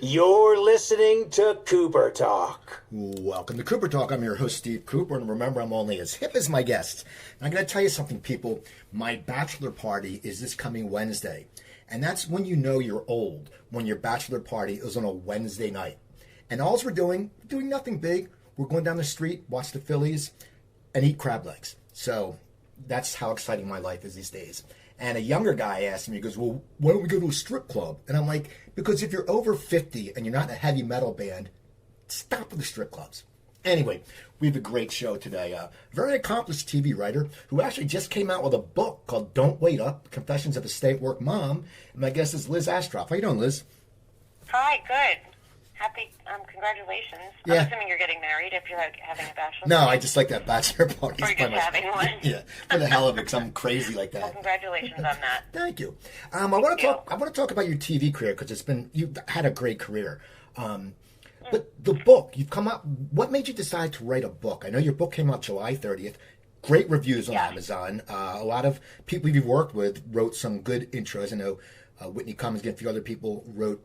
You're listening to Cooper Talk. Welcome to Cooper Talk. I'm your host, Steve Cooper, and remember, I'm only as hip as my guests. And I'm going to tell you something, people. My bachelor party is this coming Wednesday. And that's when you know you're old, when your bachelor party is on a Wednesday night. And all we're doing nothing big. We're going down the street, watch the Phillies, and eat crab legs. So that's how exciting my life is these days. And a younger guy asked me, he goes, well, why don't we go to a strip club? And I'm like, because if you're over 50 and you're not in a heavy metal band, stop with the strip clubs. Anyway, we have a great show today. A very accomplished TV writer who actually just came out with a book called Don't Wait Up, Confessions of a Stay-at-Work Mom. And my guest is Liz Astrof. How you doing, Liz? Hi, good. Happy, congratulations. Yeah. I'm assuming you're getting married if you're having a bachelor No, party. I just like that bachelor party. Or you're just having one. Yeah, for the hell of it, because I'm crazy like that. Well, congratulations on that. Thank you. I want to talk about your TV career because you've had a great career. But the book you've come out. What made you decide to write a book? I know your book came out July 30th. Great reviews on Amazon. A lot of people you've worked with wrote some good intros. I know Whitney and a few other people wrote,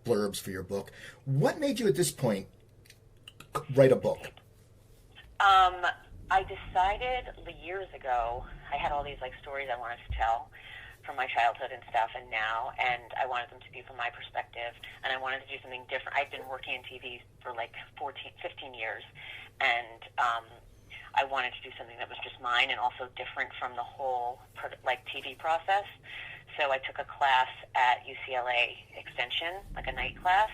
blurbs for your book. What made you at this point write a book? I decided years ago, I had all these stories I wanted to tell from my childhood and stuff and I wanted them to be from my perspective, and I wanted to do something different. I'd been working in TV for 15 years, and I wanted to do something that was just mine and also different from the whole TV process. So I took a class at UCLA Extension, a night class,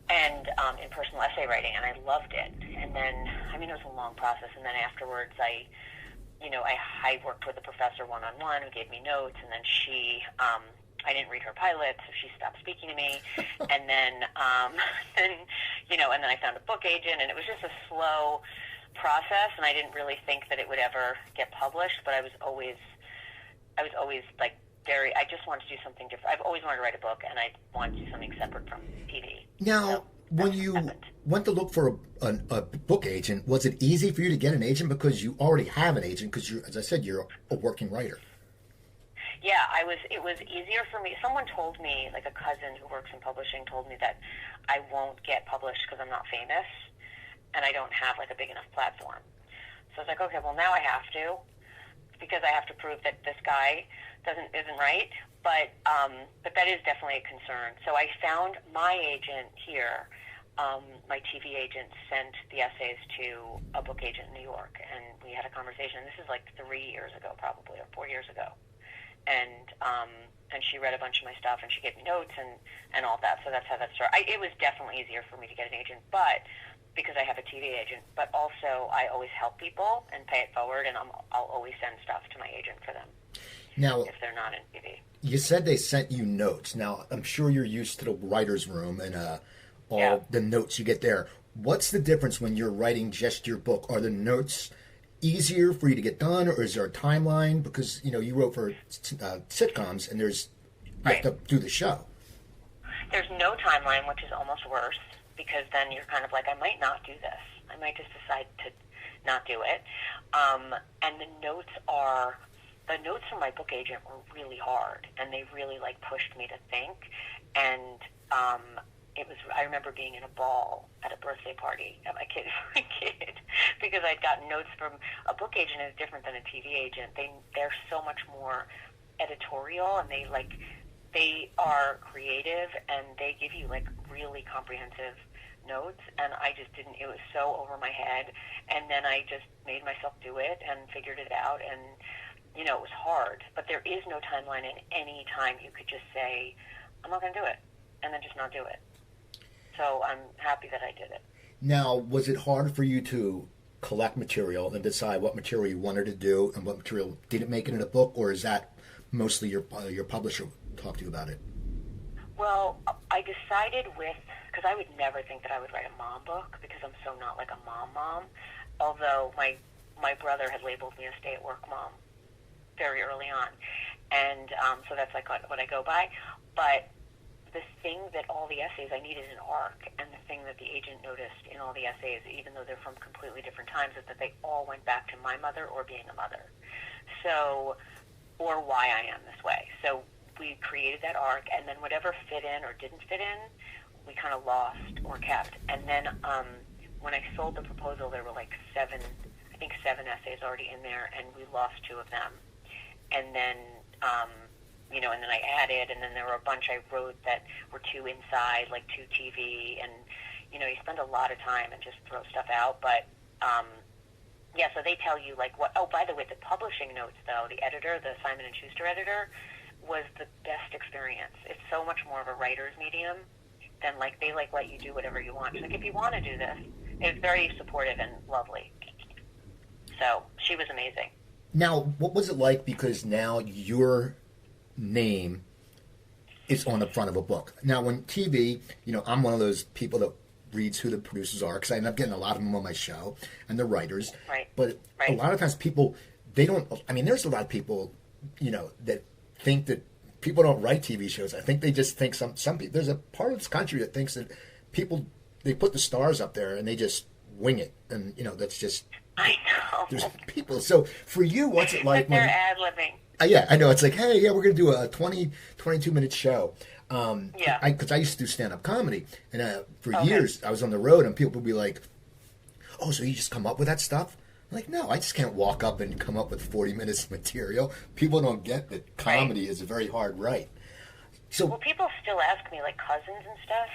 and in personal essay writing, and I loved it. And then, it was a long process, and then afterwards I worked with a professor one-on-one who gave me notes, and then I didn't read her pilot, so she stopped speaking to me, and then, and then I found a book agent, and it was just a slow process, and I didn't really think that it would ever get published, but I was always I just wanted to do something different. I've always wanted to write a book, and I wanted to do something separate from TV. Now, when you went to look for a book agent, was it easy for you to get an agent because you already have an agent? Because, as I said, you're a working writer. Yeah, it was easier for me. Someone told me, a cousin who works in publishing told me that I won't get published because I'm not famous, and I don't have, a big enough platform. So I was like, okay, well, now I have to, because I have to prove that this guy isn't right, but that is definitely a concern. So I found my agent here. My TV agent sent the essays to a book agent in New York, and we had a conversation. This is 3 years ago, probably, or 4 years ago, and she read a bunch of my stuff, and she gave me notes and all that. So that's how that started. It was definitely easier for me to get an agent, but because I have a TV agent, but also I always help people and pay it forward, and I'll always send stuff to my agent for them. Now, if they're not in TV. You said they sent you notes. Now, I'm sure you're used to the writer's room and all the notes you get there. What's the difference when you're writing just your book? Are the notes easier for you to get done, or is there a timeline? Because, you wrote for sitcoms, and you have to do the show. There's no timeline, which is almost worse, because then you're kind of I might not do this. I might just decide to not do it. And the notes from my book agent were really hard, and they really pushed me to think. And I remember being in a ball at a birthday party at my kid because I'd gotten notes from a book agent is different than a TV agent. They're so much more editorial, and they are creative, and they give you really comprehensive notes, and I just didn't. It was so over my head, and then I just made myself do it and figured it out, and it was hard. But there is no timeline, and any time you could just say, I'm not going to do it, and then just not do it. So I'm happy that I did it. Now, was it hard for you to collect material and decide what material you wanted to do and what material didn't make it in a book, or is that mostly your publisher talked to you about it? Well, I decided because I would never think that I would write a mom book because I'm so not like a mom, although my brother had labeled me a stay-at-work mom very early on, and so that's what I go by. But the thing that all the essays, I needed an arc, and the thing that the agent noticed in all the essays, even though they're from completely different times, is that they all went back to my mother or being a mother, or why I am this way. So we created that arc, and then whatever fit in or didn't fit in, we kind of lost or kept. And then when I sold the proposal, there were like seven essays already in there, and we lost two of them. And then, and then I added, and then there were a bunch I wrote that were too inside, like too TV, and, you spend a lot of time and just throw stuff out. But, so they tell you, like, what, oh, by the way, the publishing notes, though, the editor, the Simon & Schuster editor, was the best experience. It's so much more of a writer's medium than, like, they, like, let you do whatever you want. She's like, if you want to do this. It was very supportive and lovely. So she was amazing. Now, what was it like? Because now your name is on the front of a book. Now, when TV, I'm one of those people that reads who the producers are, because I end up getting a lot of them on my show, and the writers. Right. But a lot of times people, they don't, there's a lot of people, that think that people don't write TV shows. I think they just think some people, there's a part of this country that thinks that people, they put the stars up there and they just wing it. And, that's just... I know. There's people. So for you, what's it like when... They're ad-libbing. Yeah, I know. It's like, hey, we're going to do a 22-minute show. Yeah. Because I used to do stand-up comedy. And for years, I was on the road, and people would be like, oh, so you just come up with that stuff? I'm like, no, I just can't walk up and come up with 40 minutes of material. People don't get that comedy is a very hard write. So, well, people still ask me, like cousins and stuff.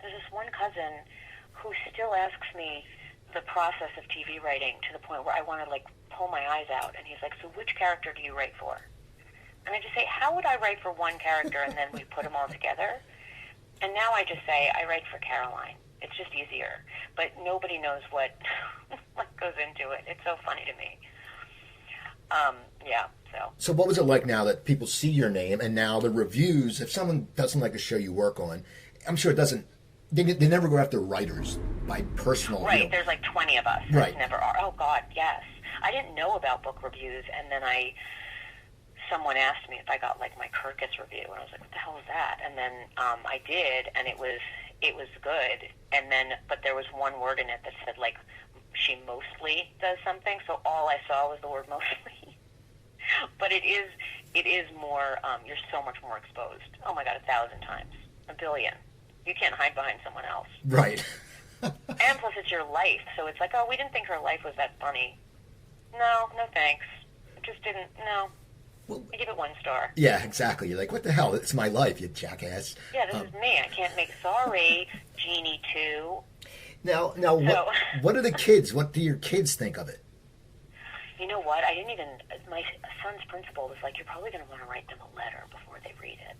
There's this one cousin who still asks me the process of TV writing to the point where I want to, like, pull my eyes out. And he's like, so which character do you write for? And I just say, how would I write for one character and then we put them all together? And now I just say, I write for Caroline. It's just easier. But nobody knows what goes into it. It's so funny to me. So what was it like now that people see your name, and now the reviews, if someone doesn't like a show you work on, I'm sure it doesn't, they never go after writers by personal... Right, there's like 20 of us. Right. Never are. Oh, God, yes. I didn't know about book reviews, and then someone asked me if I got, like, my Kirkus review, and I was like, what the hell is that? And then I did, and it was good. And then, but there was one word in it that said, like, she mostly does something, so all I saw was the word mostly. But it is more, you're so much more exposed. Oh my God, 1,000 times, 1 billion. You can't hide behind someone else. Right. And plus it's your life, so it's like, oh, we didn't think her life was that funny. No thanks. It just didn't, no. Well, I give it 1 star. Yeah, exactly. You're like, what the hell? It's my life, you jackass. Yeah, this is me. I can't make sorry, Genie 2. Now, what do the kids, what do your kids think of it? You know what? My son's principal was like, you're probably going to want to write them a letter before they read it.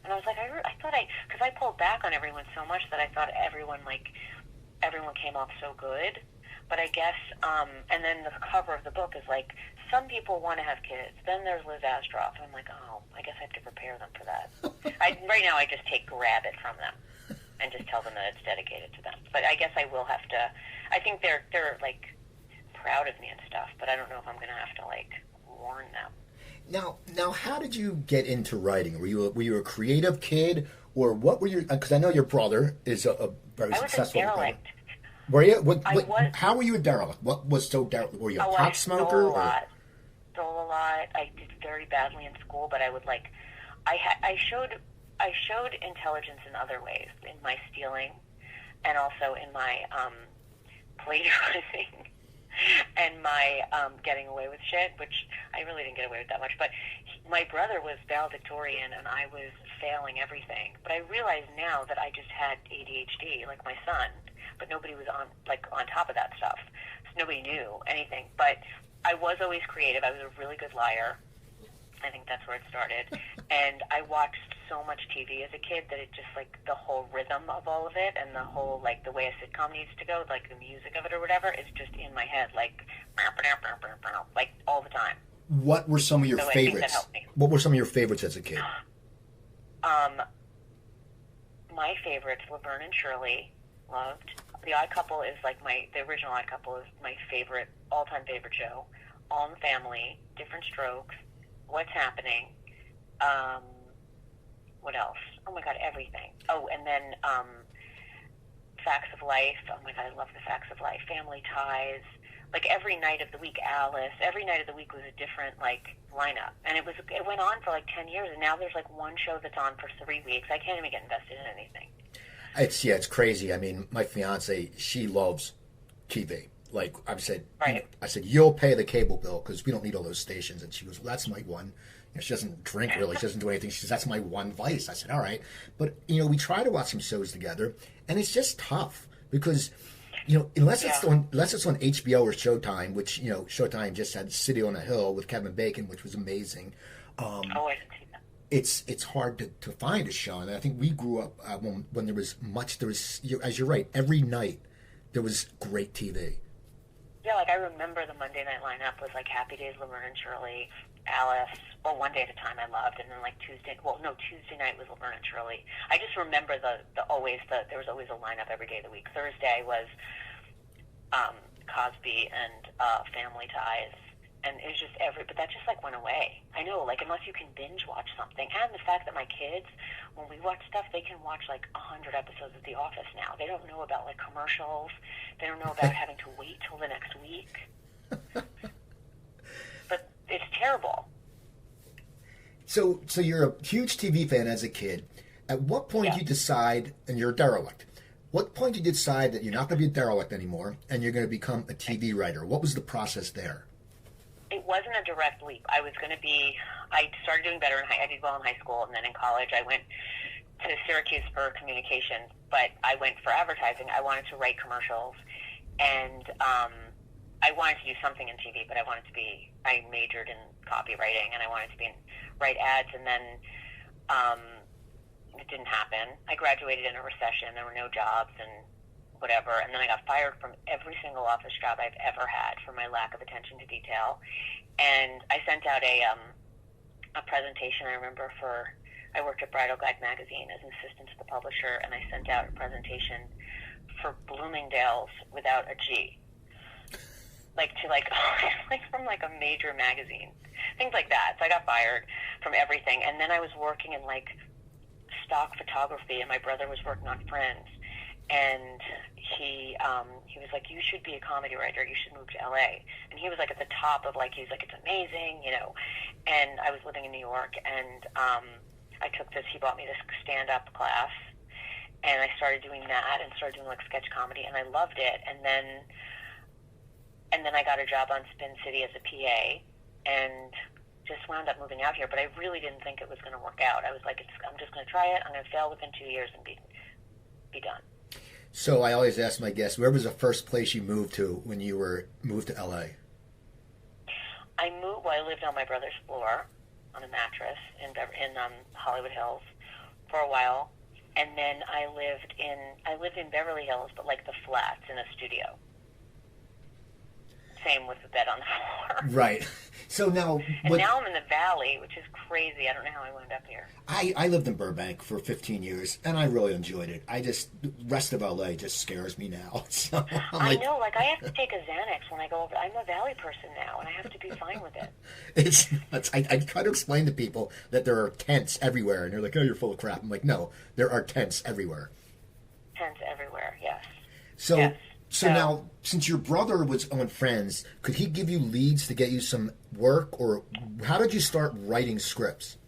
And I was like, because I pulled back on everyone so much that I thought everyone came off so good. But I guess, and then the cover of the book is like, some people want to have kids. Then there's Liz Astrof. And I'm like, oh, I guess I have to prepare them for that. Right now I just grab it from them and just tell them that it's dedicated to them. But I guess I will have to, I think they're like proud of me and stuff, but I don't know if I'm going to have to like warn them. Now, how did you get into writing? Were you a creative kid, or what were your? Because I know your brother is a very successful. I was a derelict. Were you? How were you a derelict? What was so derelict? Were you a pot smoker? Stole a lot. I did very badly in school, but I would like. I showed intelligence in other ways, in my stealing, and also in my plagiarizing. And my getting away with shit, which I really didn't get away with that much. But my brother was valedictorian, and I was failing everything. But I realize now that I just had ADHD, like my son, but nobody was on top of that stuff. So nobody knew anything. But I was always creative. I was a really good liar. I think that's where it started. And I watched so much TV as a kid that it just, like, the whole rhythm of all of it and the whole, like, the way a sitcom needs to go, like the music of it or whatever, is just in my head, like all the time. What were some of your favorites? I think that helped me. What were some of your favorites as a kid? My favorites, Laverne and Shirley, loved. The Odd Couple is, like, the original Odd Couple is my favorite, all-time favorite show. All in the Family, Different Strokes, What's Happening, what else? Oh my God, everything. Oh, and then Facts of Life. Oh my God, I love the Facts of Life. Family Ties. like every night of the week, Alice. Every night of the week was a different like lineup, and it went on for like 10 years, and now there's like one show that's on for 3 weeks. I can't even get invested in anything. It's crazy. I mean, my fiance, she loves TV. Like I said, right. You'll pay the cable bill because we don't need all those stations. And she goes, well, that's my one. She doesn't drink really. She doesn't do anything. She says, that's my one vice. I said, all right. But, we try to watch some shows together, and it's just tough because, unless it's on HBO or Showtime, which, Showtime just had City on a Hill with Kevin Bacon, which was amazing. I didn't see that. It's hard to find a show. And I think we grew up when there was, as you're right, every night there was great TV. Yeah, like I remember the Monday night lineup was like Happy Days, Laverne and Shirley, Alice. Well, One Day at a Time I loved, and then like Tuesday night was Laverne and Shirley. I just remember there was always a lineup every day of the week. Thursday was Cosby and Family Ties, and it was just but that just like went away. I know, like unless you can binge watch something, and the fact that my kids, when we watch stuff, they can watch like 100 episodes of The Office now. They don't know about like commercials. They don't know about having to wait till the next week. But it's terrible. So you're a huge TV fan as a kid. At what point do you decide, and you're a derelict, what point did you decide that you're not going to be a derelict anymore and you're going to become a TV writer? What was the process there? It wasn't a direct leap. I started doing better I did well in high school, and then in college I went to Syracuse for communications, but I went for advertising. I wanted to write commercials, and I wanted to do something in TV, but I majored in copywriting, and I wanted to write ads, and then it didn't happen. I graduated in a recession. There were no jobs and whatever, and then I got fired from every single office job I've ever had for my lack of attention to detail. And I sent out a presentation, I remember, I worked at Bridal Guide magazine as an assistant to the publisher, and I sent out a presentation for Bloomingdale's without a G. From like a major magazine, things like that. So I got fired from everything, and then I was working in like stock photography, and my brother was working on Friends, and he was like, you should be a comedy writer, you should move to LA. And he was like at the top of like, he's like, it's amazing, and I was living in New York, and I took he bought me this stand-up class, and I started doing that and started doing like sketch comedy, and I loved it. And then I got a job on Spin City as a PA, and just wound up moving out here. But I really didn't think it was going to work out. I was like, I'm just going to try it. I'm going to fail within 2 years and be done. So I always ask my guests, where was the first place you moved to when you moved to LA? I lived on my brother's floor on a mattress in Hollywood Hills for a while, and then I lived in Beverly Hills, but like the flats in a studio. Same with the bed on the floor. Right. So now... now I'm in the Valley, which is crazy. I don't know how I wound up here. I lived in Burbank for 15 years, and I really enjoyed it. The rest of LA just scares me now. So I know, I have to take a Xanax when I go over. I'm a Valley person now, and I have to be fine with it. I try to explain to people that there are tents everywhere, and they're like, oh, you're full of crap. I'm like, no, there are tents everywhere. Tents everywhere, yes. So now, since your brother was on Friends, could he give you leads to get you some work, or how did you start writing scripts?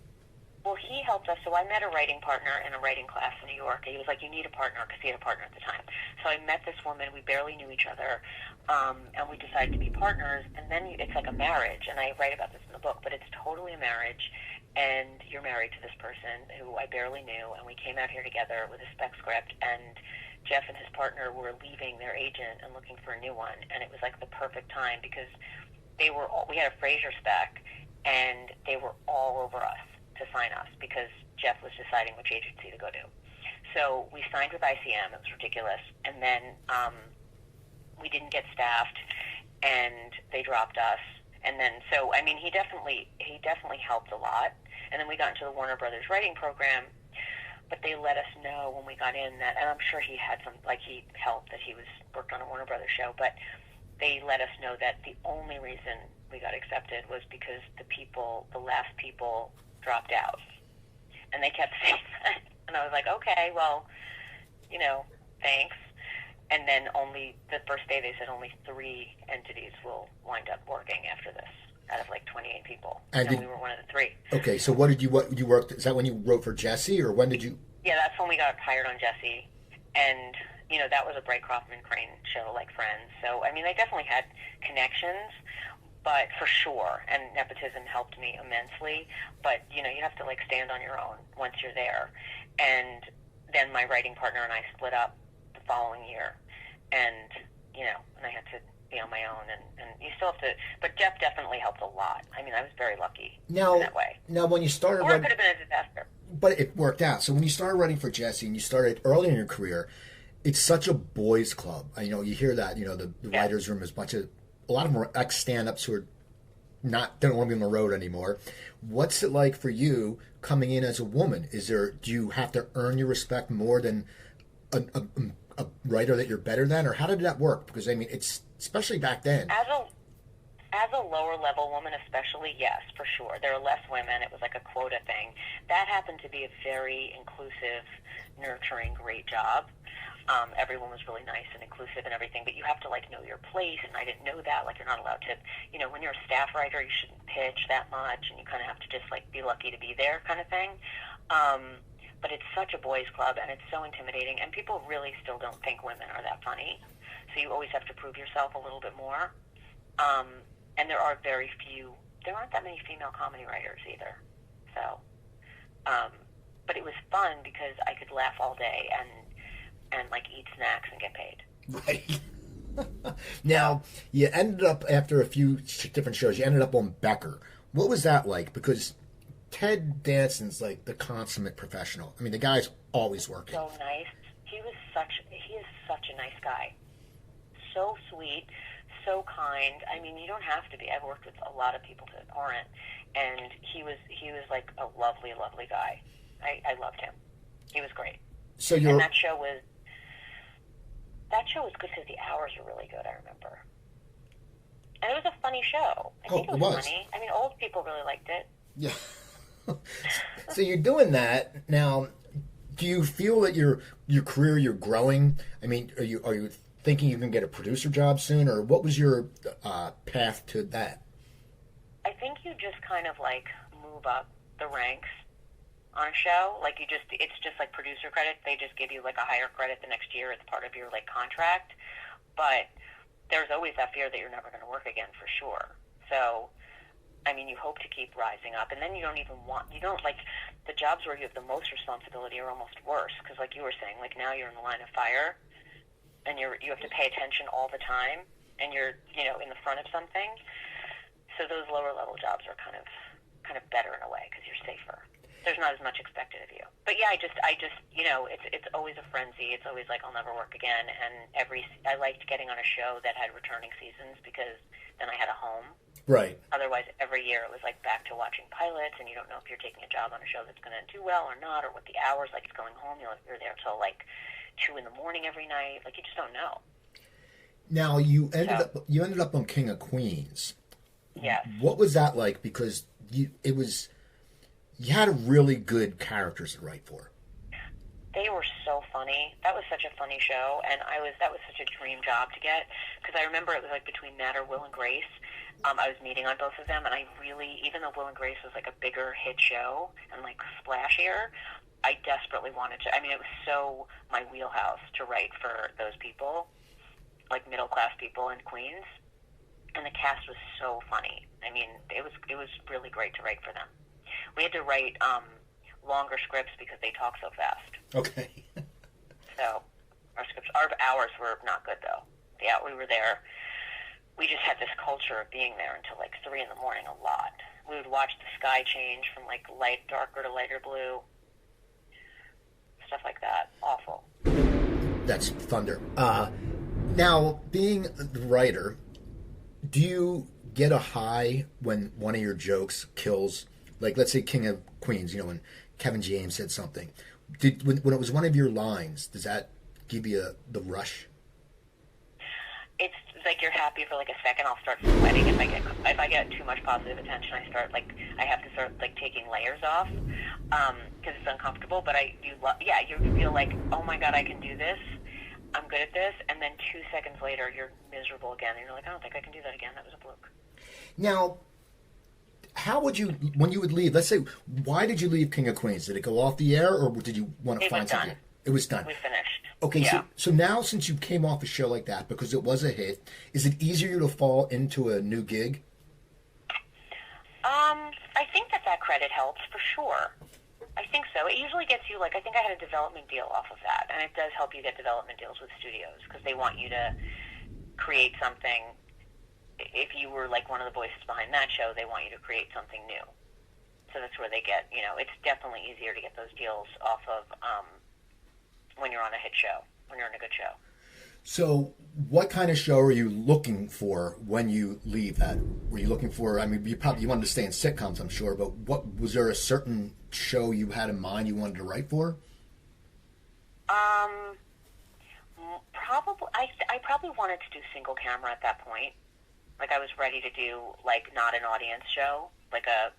Well, he helped us. So I met a writing partner in a writing class in New York. He was like, you need a partner, because he had a partner at the time. So I met this woman. We barely knew each other, and we decided to be partners. And then it's like a marriage, and I write about this in the book, but it's totally a marriage, and you're married to this person who I barely knew, and we came out here together with a spec script, and Jeff and his partner were leaving their agent and looking for a new one, and it was like the perfect time because we had a Frasier spec, and they were all over us to sign us because Jeff was deciding which agency to go to. So we signed with ICM. It was ridiculous, and then we didn't get staffed, and they dropped us. And then he definitely helped a lot. And then we got into the Warner Brothers writing program. But they let us know when we got in that, and I'm sure he had he helped that he worked on a Warner Brothers show, but they let us know that the only reason we got accepted was because the last people dropped out. And they kept saying that. And I was like, okay, well, thanks. And then only the first day they said only 3 entities will wind up working after this out of like 28 people. And we were one of the 3. Okay, so what you worked, is that when you wrote for Jesse, or when did you? Yeah, that's when we got hired on Jesse. And, that was a Bright Kaufman Crane show, like Friends. So, I mean, I definitely had connections, but for sure. And nepotism helped me immensely. But, you have to, like, stand on your own once you're there. And then my writing partner and I split up the following year. And, and I had to be on my own. And you still have to, but Jeff definitely helped a lot. I mean, I was very lucky in that way. Now, when you started Or it could have been a disaster. But it worked out. So when you started writing for Jesse and you started early in your career, it's such a boys' club. You hear that, the writers' room is a lot of them are ex-stand-ups who are don't want to be on the road anymore. What's it like for you coming in as a woman? Do you have to earn your respect more than a writer that you're better than, or how did that work? Because I mean, it's especially back then. As a lower level woman, especially, yes, for sure. There are less women. It was like a quota thing. That happened to be a very inclusive, nurturing, great job. Everyone was really nice and inclusive and everything, but you have to know your place, and I didn't know that. You're not allowed to, when you're a staff writer, you shouldn't pitch that much, and you kind of have to just be lucky to be there, kind of thing. But it's such a boys' club, and it's so intimidating, and people really still don't think women are that funny, so you always have to prove yourself a little bit more. And there aren't that many female comedy writers either. So, but it was fun because I could laugh all day and eat snacks and get paid. Right. Now, you ended up, after a few different shows, you ended up on Becker. What was that like? Because Ted Danson's the consummate professional. I mean, the guy's always working. So nice. He is such a nice guy. So sweet, so kind. I mean, you don't have to be. I've worked with a lot of people that aren't, and he was like a lovely, lovely guy. I loved him. He was great. So and that show was good because the hours were really good. I remember, and it was a funny show. I think it was funny. I mean, old people really liked it. Yeah. So you're doing that now. Do you feel that your career, you're growing? I mean, are you thinking you can get a producer job soon, or what was your path to that? I think you just kind of move up the ranks on a show. It's just like producer credit. They just give you a higher credit the next year. It's part of your contract. But there's always that fear that you're never going to work again for sure. So, I mean, you hope to keep rising up, and then the jobs where you have the most responsibility are almost worse because, like you were saying, now you're in the line of fire, and you have to pay attention all the time, and you're in the front of something. So those lower level jobs are kind of better in a way because you're safer. There's not as much expected of you. But yeah, I just it's always a frenzy. It's always I'll never work again. And I liked getting on a show that had returning seasons because then I had a home. Right. Otherwise, every year it was back to watching pilots, and you don't know if you're taking a job on a show that's going to do well or not, or what the hours it's going home. You're there till 2 a.m. every night. You just don't know. Now you ended up on King of Queens. Yes. What was that like? Because you had really good characters to write for. They were so funny. That was such a funny show, and that was such a dream job to get because I remember it was between that or Will and Grace. I was meeting on both of them, and I really, even though Will and Grace was a bigger hit show and splashier, I desperately wanted to. I mean, it was so my wheelhouse to write for those people, middle class people in Queens, and the cast was so funny. I mean, it was really great to write for them. We had to write longer scripts because they talk so fast. Okay. So our hours were not good though. We were there. We just had this culture of being there until 3 a.m. a lot. We would watch the sky change from darker to lighter blue. Stuff like that. Awful. That's thunder. Now, being the writer, do you get a high when one of your jokes kills? Let's say King of Queens, when Kevin James said something. When it was one of your lines, does that give you the rush? It's you're happy for a second. I'll start sweating if I get too much positive attention. I have to start taking layers off because it's uncomfortable. But you feel oh my God, I can do this. I'm good at this, and then 2 seconds later, you're miserable again, and you're like, I don't think I can do that again. That was a fluke. Now, how would you, when you would leave, let's say, why did you leave King of Queens? Did it go off the air, or did you want to find something? It was done. We finished. Okay, yeah. so now since you came off a show like that, because it was a hit, is it easier to fall into a new gig? I think that credit helps, for sure. I think so. It usually gets you, like, I think I had a development deal off of that, and it does help you get development deals with studios, because they want you to create something. If you were, like, one of the voices behind that show, they want you to create something new. So that's where they get, it's definitely easier to get those deals off of when you're on a hit show, when you're on a good show. So what kind of show are you looking for when you leave that? Were you looking for, I mean, you wanted to stay in sitcoms, I'm sure, but was there a certain show you had in mind you wanted to write for? Probably, I probably wanted to do single camera at that point. Like, I was ready to do, like, not an audience show, like a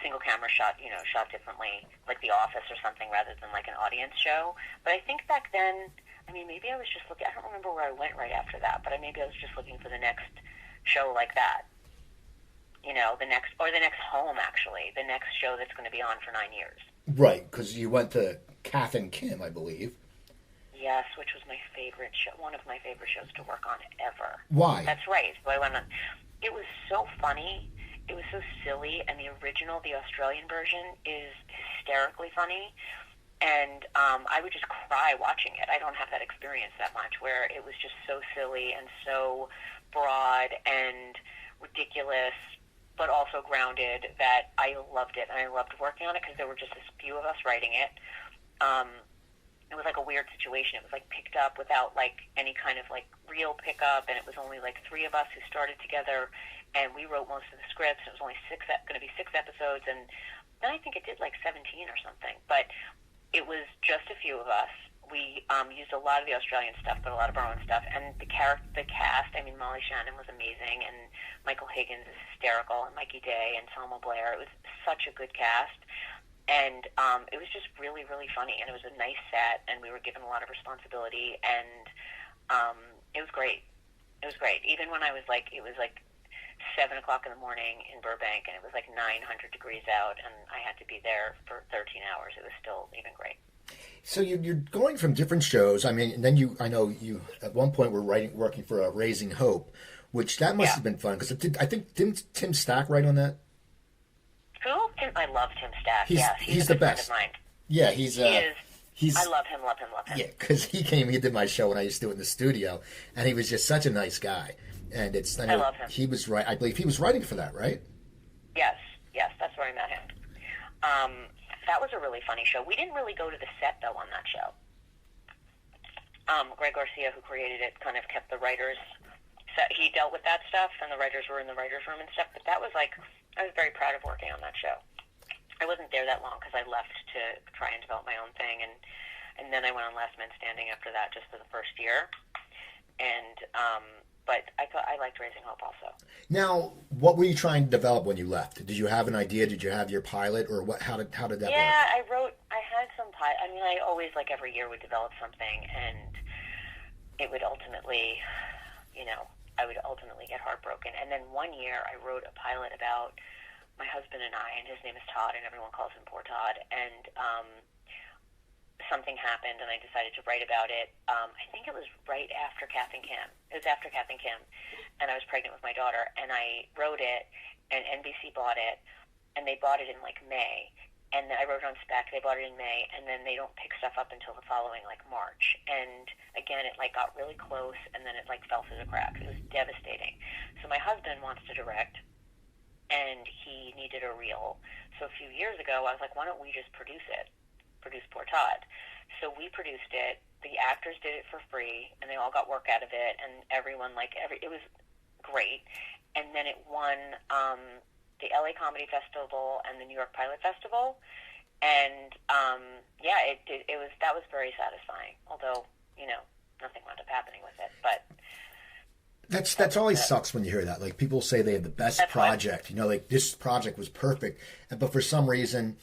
single camera shot, shot differently, like The Office or something, rather than like an audience show. But I think back then, I mean, maybe I was just looking, I don't remember where I went right after that, but maybe I was just looking for the next show like that. The next home, actually, the next show that's going to be on for 9 years. Right, because you went to Kath and Kim, I believe. Yes, which was my favorite show, one of my favorite shows to work on ever. Why? That's right. So I went on. It was so funny. It was so silly, and the original, the Australian version, is hysterically funny. And I would just cry watching it. I don't have that experience that much, where it was just so silly and so broad and ridiculous, but also grounded, that I loved it. And I loved working on it because there were just as few of us writing it. It was like a weird situation. It was like picked up without like any kind of like real pickup, and it was only like 3 of us who started together, and we wrote most of the scripts. It was only going to be 6 episodes, and then I think it did like 17 or something. But it was just a few of us. We used a lot of the Australian stuff, but a lot of our own stuff. And the cast, I mean, Molly Shannon was amazing, and Michael Higgins is hysterical, and Mikey Day and Selma Blair. It was such a good cast. And it was just really, really funny, and it was a nice set, and we were given a lot of responsibility, and it was great. It was great. Even when it was like 7 o'clock in the morning in Burbank, and it was like 900 degrees out, and I had to be there for 13 hours. It was still even great. So you're going from different shows. I mean, and then I know you at one point were working for Raising Hope, which that must have been fun, because I think didn't Tim Stack write on that? Who? I love Tim Stack. He's the best. Friend of mine. Yeah, he is. I love him. Yeah, because he did my show when I used to do it in the studio, and he was just such a nice guy. And I love him. He was right. I believe he was writing for that, right? Yes, that's where I met him. That was a really funny show. We didn't really go to the set though on that show. Greg Garcia, who created it, kind of kept the writers. He dealt with that stuff, and the writers were in the writers' room and stuff. But that was like, I was very proud of working on that show. I wasn't there that long because I left to try and develop my own thing, and then I went on Last Man Standing after that, just for the first year. And but I liked Raising Hope also. Now, what were you trying to develop when you left? Did you have an idea? Did you have your pilot, or what? How did that work? Yeah, I had some pilot. I mean, I always, like, every year would develop something, and it would ultimately, I would ultimately get heartbroken. And then one year I wrote a pilot about my husband and I, and his name is Todd, and everyone calls him Poor Todd. And something happened, and I decided to write about it. I think it was right after Kath and Kim. It was after Kath and Kim, and I was pregnant with my daughter. And I wrote it, and NBC bought it, and they bought it in like May. And I wrote it on spec. They bought it in May, and then they don't pick stuff up until the following, like, March. And again, it like got really close, and then it like fell through the cracks. It was devastating. So my husband wants to direct, and he needed a reel. So a few years ago, I was like, why don't we just produce Poor Todd? So we produced it. The actors did it for free, and they all got work out of it, and everyone it was great. And then it won the LA Comedy Festival and the New York Pilot Festival, and that was very satisfying. Although nothing wound up happening with it, but that's always sucks when you hear that. Like, people say they have the best project. Like, this project was perfect, but for some reason,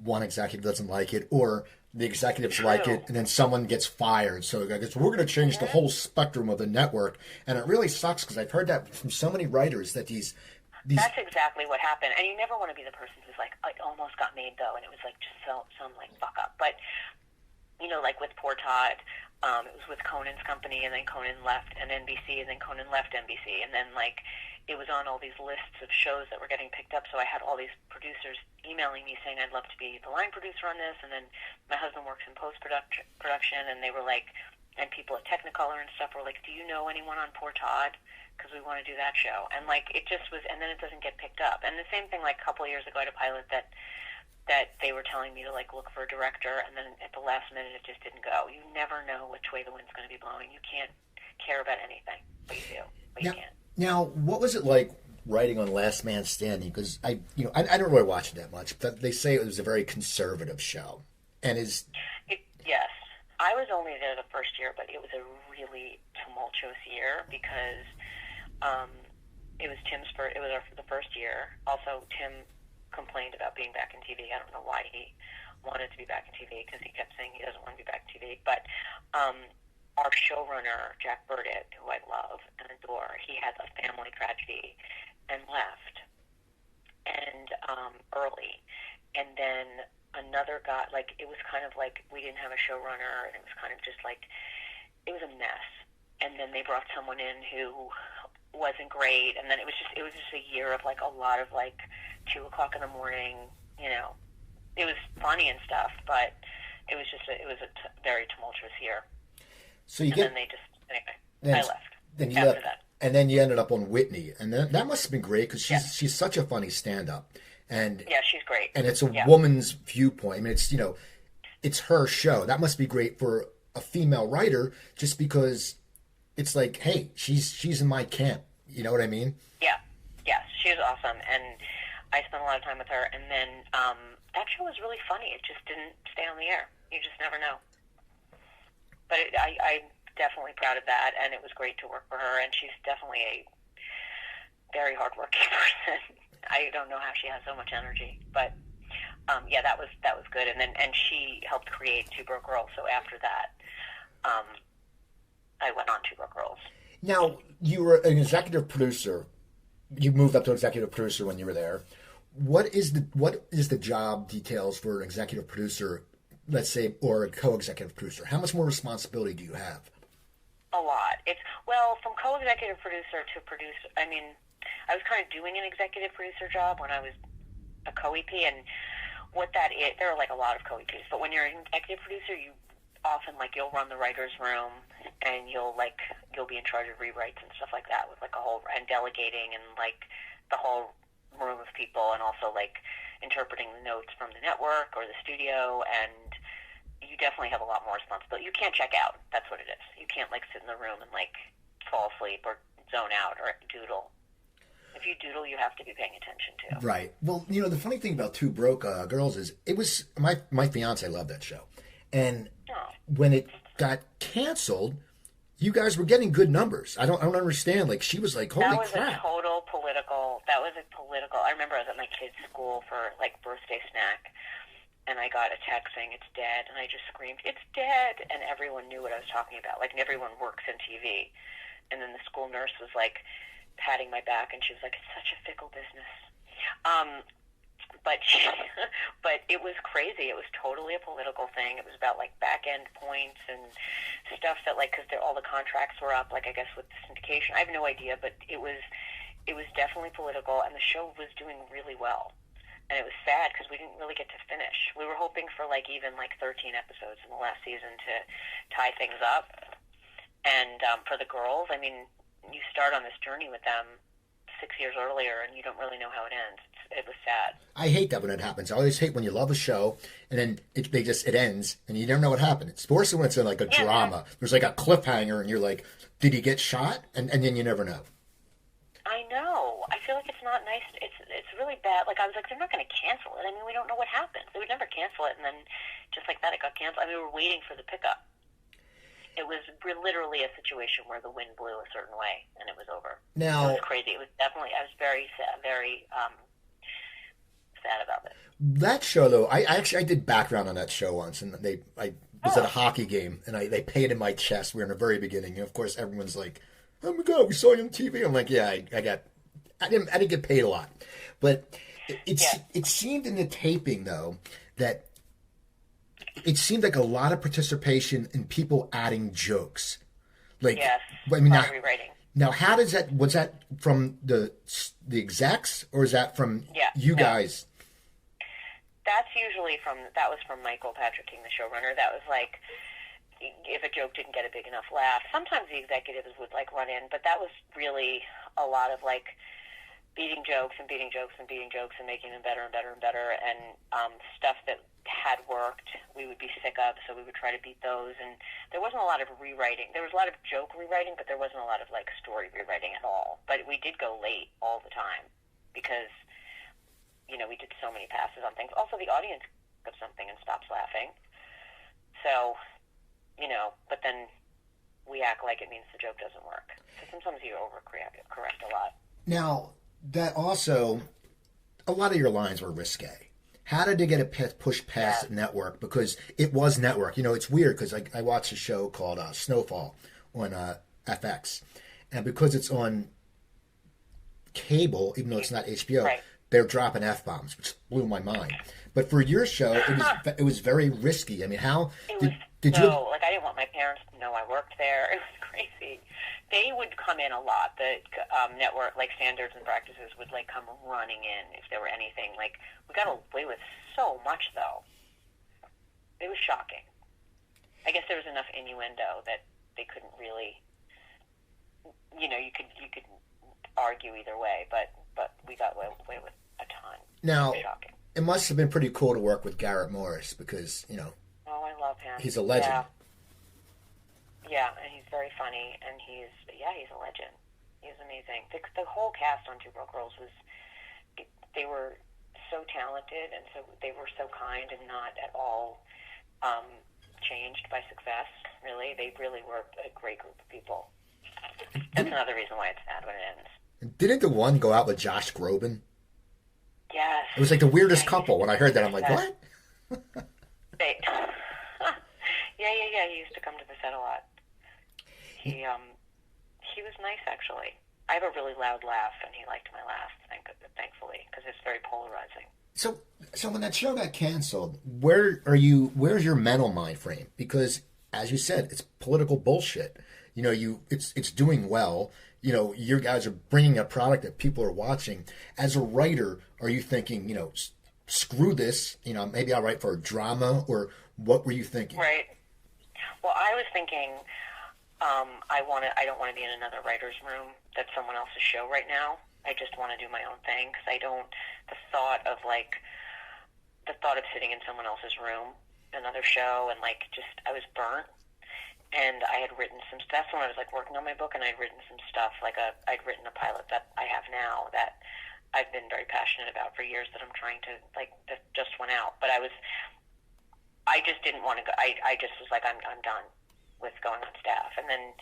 one executive doesn't like it, or the executives like it, and then someone gets fired. So I guess we're going to change the whole spectrum of the network, and it really sucks because I've heard that from so many writers that these. That's exactly what happened, and you never want to be the person who's like, "I almost got made though," and it was like just some like fuck up. But you know, like with Poor Todd, it was with Conan's company, and then Conan left, and NBC, and then Conan left NBC, and then like it was on all these lists of shows that were getting picked up. So I had all these producers emailing me saying I'd love to be the line producer on this, and then my husband works in post production, and they were like, and people at Technicolor and stuff were like, "Do you know anyone on Poor Todd? Because we want to do that show." And like it just was, and then it doesn't get picked up. And the same thing, like a couple of years ago, I had a pilot that they were telling me to like look for a director, and then at the last minute it just didn't go. You never know which way the wind's going to be blowing. You can't care about anything, but you do, but you can't. Now, what was it like writing on Last Man Standing? Because I don't really watch it that much, but they say it was a very conservative show, and yes. I was only there the first year, but it was a really tumultuous year because it was the first year. Also, Tim complained about being back in TV. I don't know why he wanted to be back in TV because he kept saying he doesn't want to be back in TV. But our showrunner, Jack Burdett, who I love and adore, he had a family tragedy and left and early. And then another guy, like it was kind of like we didn't have a showrunner, and it was kind of just like it was a mess. And then they brought someone in who wasn't great, and then it was just a year of like a lot of like 2:00 in the morning. You know, it was funny and stuff, but it was a very tumultuous year. So I left. Then you after left, that. and then you ended up on Whitney, and that must have been great because she's such a funny stand-up, and yeah, she's great, and it's a woman's viewpoint. I mean, it's her show. That must be great for a female writer, just because it's like, hey, she's in my camp. You know what I mean? Yeah, yes, she was awesome, and I spent a lot of time with her. And then that show was really funny. It just didn't stay on the air. You just never know. But I'm definitely proud of that, and it was great to work for her. And she's definitely a very hardworking person. I don't know how she has so much energy, but yeah, that was good. And she helped create Two Broke Girls. So after that, I went on Two Broke Girls. Now, you were an executive producer. You moved up to executive producer when you were there. What is the job details for an executive producer, let's say, or a co-executive producer? How much more responsibility do you have? A lot. From co-executive producer to producer. I mean, I was kind of doing an executive producer job when I was a co-EP, and what that is, there are like a lot of co-EPs, but when you're an executive producer, you often you'll run the writer's room, and you'll be in charge of rewrites and stuff like that, with like a whole, and delegating, and like the whole room of people, and also like interpreting the notes from the network or the studio, and you definitely have a lot more responsibility. You can't check out. That's what it is. You can't sit in the room and fall asleep or zone out or doodle. If you doodle, you have to be paying attention to. Right. Well, the funny thing about Two Broke Girls is it was my fiance loved that show, and when it got canceled, you guys were getting good numbers. I don't understand. She was like, holy crap. That was a political. I remember I was at my kid's school for birthday snack, and I got a text saying it's dead, and I just screamed, "It's dead!" And everyone knew what I was talking about. Everyone works in TV, and then the school nurse was patting my back, and she was like, "It's such a fickle business." But it was crazy. It was totally a political thing. It was about back end points and stuff that because all the contracts were up. I guess with the syndication, I have no idea, but it was definitely political, and the show was doing really well. And it was sad because we didn't really get to finish. We were hoping for even 13 episodes in the last season to tie things up. And for the girls, I mean, you start on this journey with them 6 years earlier, and you don't really know how it ends. It was sad. I hate that when it happens. I always hate when you love a show and then it ends and you never know what happened. It's worse when it's in a drama. There's a cliffhanger and you're like, did he get shot? And then you never know. I know. I feel like it's not nice. It's really bad. I was like, they're not going to cancel it. I mean, we don't know what happened. They would never cancel it, and then just like that, it got canceled. I mean, we were waiting for the pickup. It was literally a situation where the wind blew a certain way, and it was over. Now, it was crazy. It was definitely. I was very sad, sad about it. That show, though, I did background on that show once, and I was at a hockey game, and they painted my chest. We were in the very beginning, and of course, everyone's like, "Oh my God, we saw you on TV." I'm like, "Yeah, I didn't get paid a lot," but it seemed in the taping though that it seemed like a lot of participation in people adding jokes. Like, Yes, I mean, rewriting. now, how does that? Was that from the execs, or is that from you guys? That was from Michael Patrick King, the showrunner. That was like, if a joke didn't get a big enough laugh, sometimes the executives would like run in, but that was really a lot of like beating jokes and beating jokes and beating jokes and making them better and better and better, and stuff that had worked we would be sick of, so we would try to beat those. And there wasn't a lot of rewriting. There was a lot of joke rewriting, but there wasn't a lot of like story rewriting at all. But we did go late all the time because we did so many passes on things. Also, the audience of something and stops laughing. So, but then we act like it means the joke doesn't work. So sometimes you overcorrect a lot. Now, that also, a lot of your lines were risque. How did they get it pushed past network? Because it was network. It's weird because I watched a show called Snowfall on FX. And because it's on cable, even though it's not HBO, right, they're dropping F-bombs, which blew my mind. But for your show, it was very risky. I mean, how did you? Like, I didn't want my parents to know I worked there. It was crazy. They would come in a lot. The network, like standards and practices, would like come running in if there were anything. Like, we got away with so much, though. It was shocking. I guess there was enough innuendo that they couldn't really. You could argue either way, but we got away with a ton. Now, it was shocking. It must have been pretty cool to work with Garrett Morris because Oh, I love him. he's a legend. Yeah, and he's very funny, and he's a legend. He's amazing. The whole cast on Two Broke Girls they were so talented, and they were so kind and not at all changed by success, really. They really were a great group of people. That's another reason why it's sad when it ends. Didn't the one go out with Josh Groban? Yes. It was like the weirdest couple. When I heard that, I'm like, what? Yeah. He used to come to the set a lot. He was nice, actually. I have a really loud laugh, and he liked my laugh, thankfully, because it's very polarizing. So when that show got canceled, where's your mental mind frame? Because, as you said, it's political bullshit. It's doing well. Your guys are bringing a product that people are watching. As a writer, are you thinking, screw this, maybe I'll write for a drama, or what were you thinking? Right. Well, I was thinking, I don't want to be in another writer's room. That's someone else's show right now. I just want to do my own thing because the thought of sitting in someone else's room, another show, and I was burnt. And I had written some stuff when I was working on my book, and I'd written some stuff I'd written a pilot that I have now that I've been very passionate about for years that I'm trying to that just went out. But I just didn't want to go. I just was like, I'm done with going on staff, and then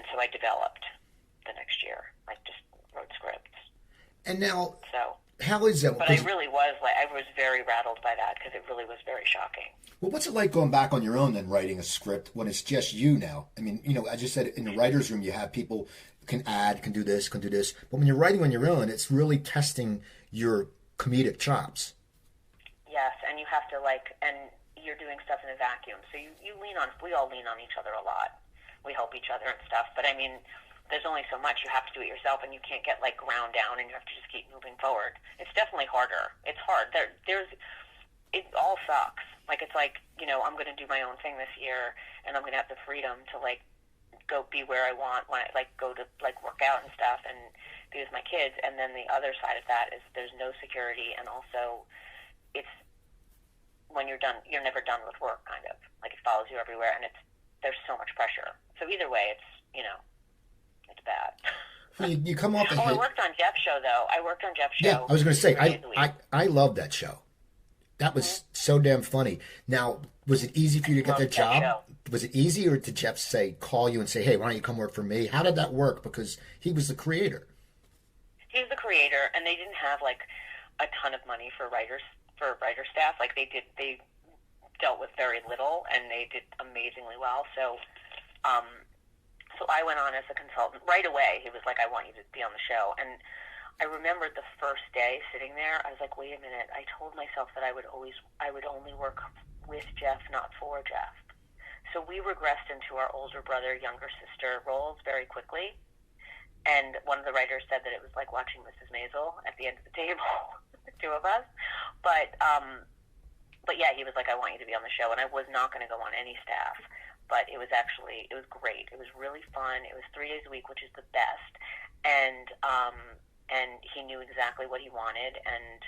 so I developed the next year, just wrote scripts. And now, so how is that? But I really was I was very rattled by that because it really was very shocking. Well, what's it like going back on your own then, writing a script when it's just you now? I mean, as you said, in the writer's room, you have people can add, can do this. But when you're writing on your own, it's really testing your comedic chops. Yes, and you have to and you're doing stuff in a vacuum. So we all lean on each other a lot. We help each other and stuff. But I mean, there's only so much. You have to do it yourself, and you can't get ground down, and you have to just keep moving forward. It's definitely harder. It's hard. It all sucks. I'm going to do my own thing this year, and I'm going to have the freedom to go be where I want when I go to work out and stuff and be with my kids. And then the other side of that is there's no security, and also it's when you're done, you're never done with work. Kind of it follows you everywhere, and there's so much pressure. So either way, it's it's bad. Well, you come off. I worked on Jeff's show though. Yeah, I was going to say I love that show. That was so damn funny. Now, was it easy for you to get that job? Was it easy, or did Jeff call you and say, hey, why don't you come work for me? How did that work? Because he was the creator. He was the creator, and they didn't have a ton of money for writer staff. Like they dealt with very little, and they did amazingly well. So I went on as a consultant right away. He was like, "I want you to be on the show." And I remembered the first day sitting there. I was like, "Wait a minute! I told myself that I would only work with Jeff, not for Jeff." So we regressed into our older brother, younger sister roles very quickly. And one of the writers said that it was like watching Mrs. Maisel at the end of the table, the two of us. But yeah, he was like, "I want you to be on the show," and I was not going to go on any staff. But it was great. It was really fun. It was 3 days a week, which is the best. And he knew exactly what he wanted, and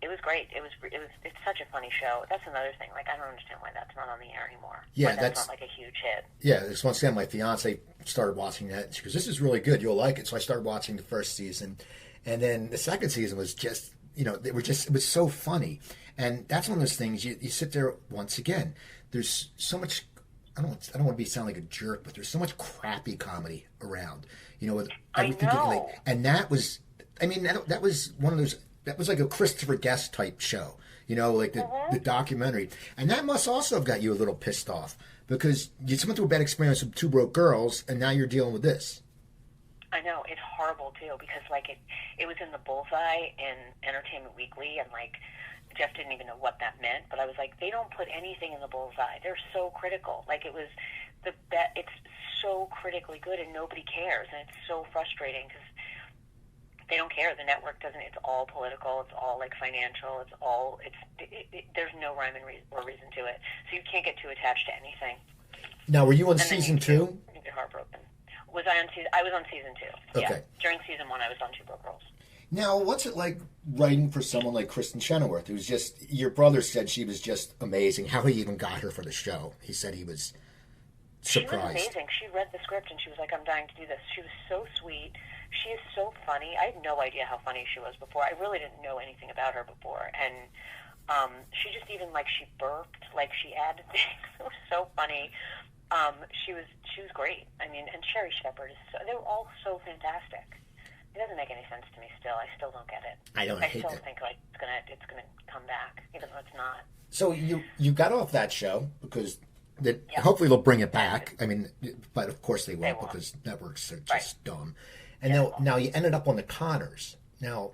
it was great. It's such a funny show. That's another thing. Like, I don't understand why that's not on the air anymore. Yeah, that's not like a huge hit. Yeah, this once again, my fiance started watching that, and she goes, "This is really good. You'll like it." So I started watching the first season, and then the second season was just, it was so funny. And that's one of those things you sit there once again. There's so much. I don't want to sound like a jerk, but there's so much crappy comedy around. With everything. I know. And that was, that was one of those. That was like a Christopher Guest type show. Like the documentary. And that must also have got you a little pissed off because you went through a bad experience with Two Broke Girls, and now you're dealing with this. I know, it's horrible too, because like it was in the bullseye in Entertainment Weekly, and like Jeff didn't even know what that meant, but I was like, they don't put anything in the bullseye. They're so critical. Like, it was it's so critically good, and nobody cares, and it's so frustrating because they don't care. The network doesn't. It's all political. It's all like financial. It's all. There's no rhyme or reason to it. So you can't get too attached to anything. Now, were you on season 2? You get heartbroken. Was I on season? I was on season 2. Okay. Yeah. During season 1, I was on Two Broke Girls. Now, what's it like writing for someone like Kristen Chenoweth, who's just, your brother said she was just amazing. How he even got her for the show. He said he was surprised. She was amazing. She read the script and she was like, "I'm dying to do this." She was so sweet. She is so funny. I had no idea how funny she was before. I really didn't know anything about her before. And she just even, like, she burped, like, she added things. It was so funny. She was great. I mean, and Sherry Shepherd they were all so fantastic. It doesn't make any sense to me still. I still don't get it. I still think like it's gonna come back, even though it's not. So you got off that show because hopefully they'll bring it back. I mean, but of course they won't because networks are just dumb. And now you ended up on the Connors. Now,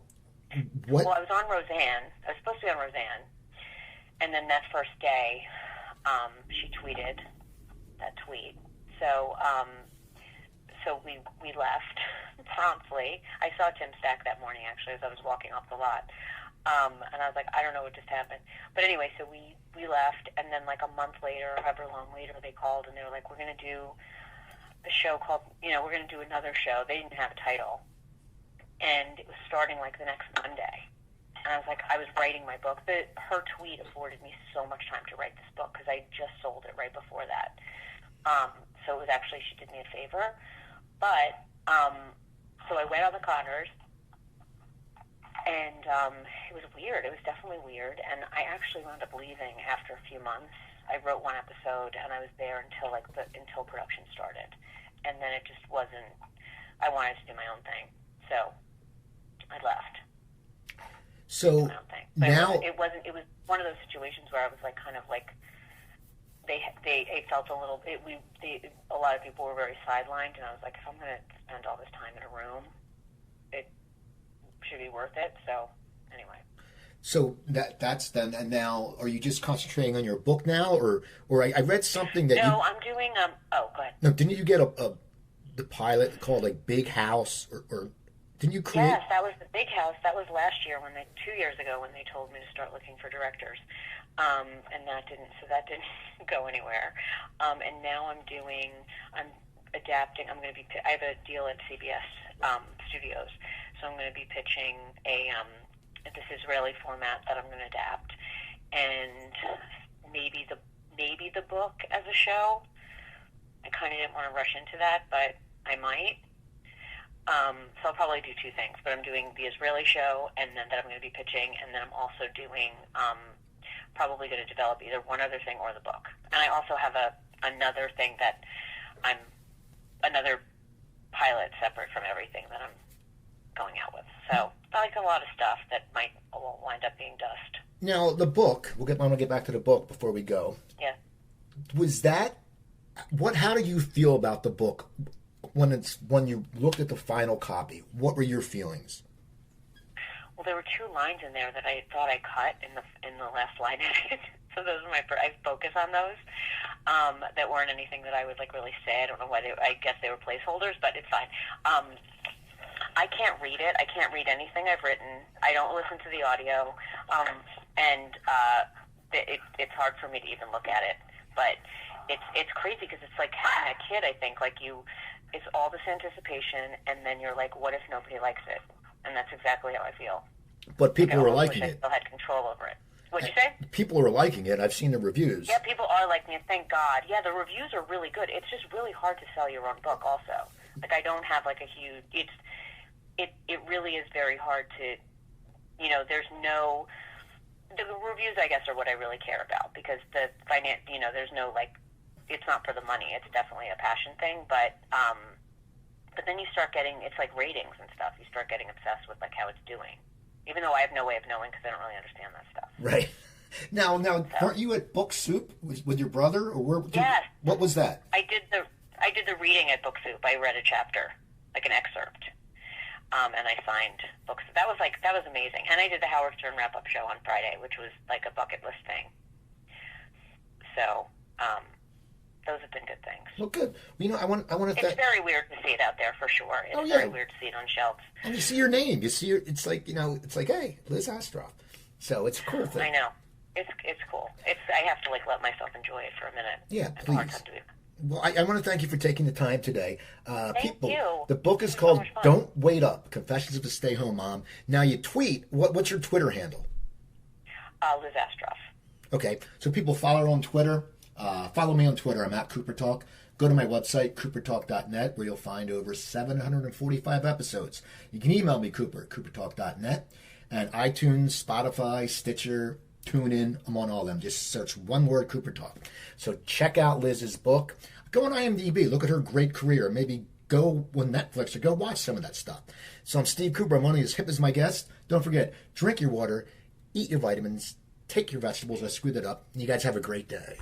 what? Well, I was on Roseanne. I was supposed to be on Roseanne, and then that first day, she tweeted that tweet. So we left promptly. I saw Tim Stack that morning, actually, as I was walking off the lot. And I was like, I don't know what just happened. But anyway, so we left, and then like a month later, however long later, they called, and they were like, "We're going to do a show called, we're going to do another show." They didn't have a title. And it was starting like the next Monday. And I was like, I was writing my book. Her tweet afforded me so much time to write this book because I just sold it right before that. So it was actually, she did me a favor. But, so I went on the Connors, and it was weird. It was definitely weird. And I actually wound up leaving after a few months. I wrote one episode, and I was there until production started. And then it just wasn't, I wanted to do my own thing. So I left. So now it was one of those situations where I was like, kind of like, it felt a little, a lot of people were very sidelined, and I was like, if I'm going to spend all this time in a room, it should be worth it. So anyway. So that's then, and now are you just concentrating on your book now, or I read something that No, I'm doing go ahead. No, didn't you get the pilot called like Big House, or didn't you create? Yes, that was the Big House. That was last year 2 years ago when they told me to start looking for directors, and that didn't go anywhere. And now I'm adapting. I have a deal at CBS Studios, so I'm going to be pitching this Israeli format that I'm going to adapt, and maybe the book as a show. I kind of didn't want to rush into that, but I might. So I'll probably do two things, but I'm doing the Israeli show, and then that I'm going to be pitching, and then I'm also doing, probably going to develop either one other thing or the book. And I also have another thing another pilot separate from everything that I'm going out with. So I like a lot of stuff that won't wind up being dust. Now, the book, I'm going to get back to the book before we go. Yeah. How do you feel about the book when you looked at the final copy? What were your feelings? Well, there were 2 lines in there that I thought I cut in the last line edit. So those are I focus on those. That weren't anything that I would like really say. I don't know why I guess they were placeholders, but it's fine. I can't read it. I can't read anything I've written. I don't listen to the audio. It's hard for me to even look at it. But it's crazy because it's like having a kid, I think. It's all this anticipation, and then you're like, what if nobody likes it? And that's exactly how I feel. But people were liking it. I still had control over it. What'd you say? People are liking it. I've seen the reviews. Yeah, people are liking it. Thank God. Yeah, the reviews are really good. It's just really hard to sell your own book also. I don't have a huge... It really is very hard to... there's no... The reviews, I guess, are what I really care about because the finance... there's no, it's not for the money. It's definitely a passion thing, but then you start getting... It's like ratings and stuff. You start getting obsessed with, how it's doing. Even though I have no way of knowing because I don't really understand that stuff. Right. Now, weren't you at Book Soup with your brother, or where? Yes. What was that? I did the reading at Book Soup. I read a chapter, an excerpt, and I signed books. That was amazing. And I did the Howard Stern wrap-up show on Friday, which was a bucket list thing. So, those have been good things. Well, good. I want to. It's very weird to see it out there for sure. It's very weird to see it on shelves. And you see your name. You see it's like hey, Liz Astrof. So it's a cool thing. I know. It's cool. I have to let myself enjoy it for a minute. Yeah, It's please. a hard time to do. Well, I want to thank you for taking the time today. Thank you. The book is called Don't Wait Up, Confessions of a Stay-Home Mom. Now you tweet. What's your Twitter handle? Liz Astrof. Okay, so people follow her on Twitter. Follow me on Twitter. I'm at Cooper Talk. Go to my website, coopertalk.net, where you'll find over 745 episodes. You can email me, Cooper, coopertalk.net. And iTunes, Spotify, Stitcher, TuneIn, I'm on all of them. Just search one word, Cooper Talk. So check out Liz's book. Go on IMDb. Look at her great career. Maybe go on Netflix or go watch some of that stuff. So I'm Steve Cooper. I'm only as hip as my guest. Don't forget, drink your water, eat your vitamins, take your vegetables. I screwed it up. And you guys have a great day.